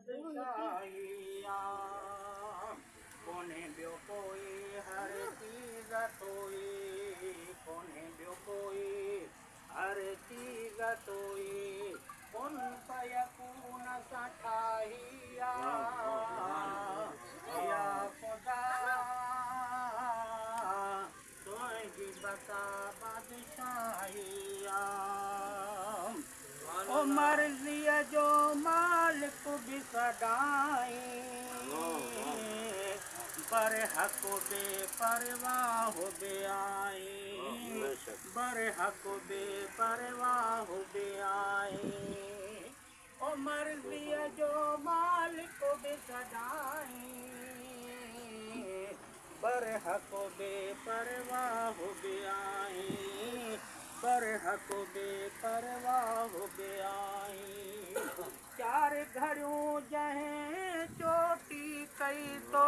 बादशाहिया कोने ॿियो कोई हर चीज़ तोई कोने ॿियो कोई हर चीज़ तोई कुन फयकून सां ठाहिया या ख़ुदा तुंहिंजी बका बादशाहिया ओ मर्ज़ीअ जो मालिक बि सदाई बरहक बेपरवाह बि आई बरहक बेपरवाह बि आई ओ मर्ज़ीअ जो मालिक बि सदाई बरहक बेपरवाह बि आई बरहक बेपरवाह बि आई चार घड़ियूं जंहिं चोटी कई तो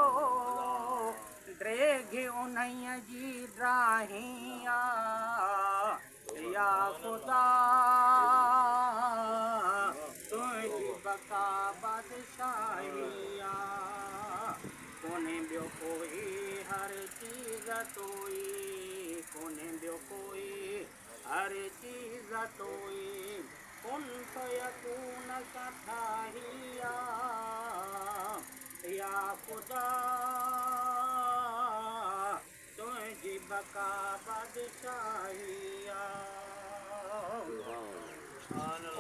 ड्रेघ उन्हीअ जी ड्राहिया या ख़ुदा तुंहिंजी बका बादशाहिया कोने ॿियो कोई हर चीज़ तोई कोने ॿियो कोई हर चीज़ तोई कुन फयकून सां ठाहिया या ख़ुदा तुंहिंजी बका बादशाहिया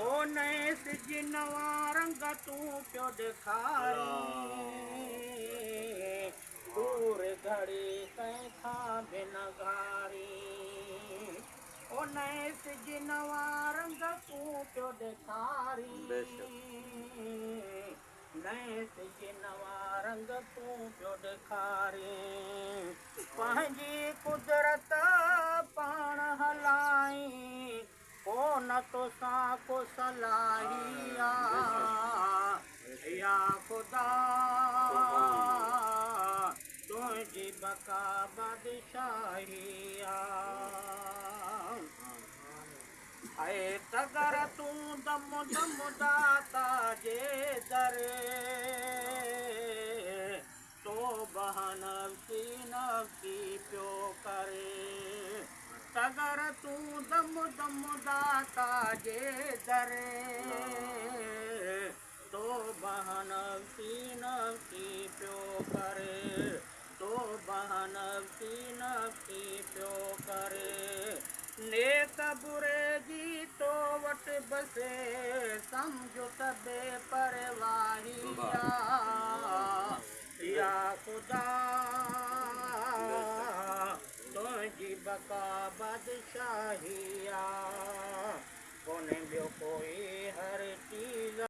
ओ नए सिज नवा रंग तूं पियो ॾेखारी दूर घड़ी कंहिंखां बि न घारी ओ नए सिज नवा रंग तूं पियो ॾेखारी नए सिज नवा रंग तूं पियो ॾेखारी पंहिंजी कुदरत पाण हलाई कोन तोसां को सलाहिया या ख़ुदा तुंहिंजी बका बादशाहिया ऐ तगर तूं दम दम दाता जे दर तो बहन नफ़्सी पियो करे तगर तूं दम दम दाता जे दर तो बहन नफ़्सी पियो करे तो बहन नफ़्सी पियो करे नेक बुरे जी तो वटि बसे सम्झो त बेपरवाहिया या ख़ुदा तुंहिंजी बका बादशाहिया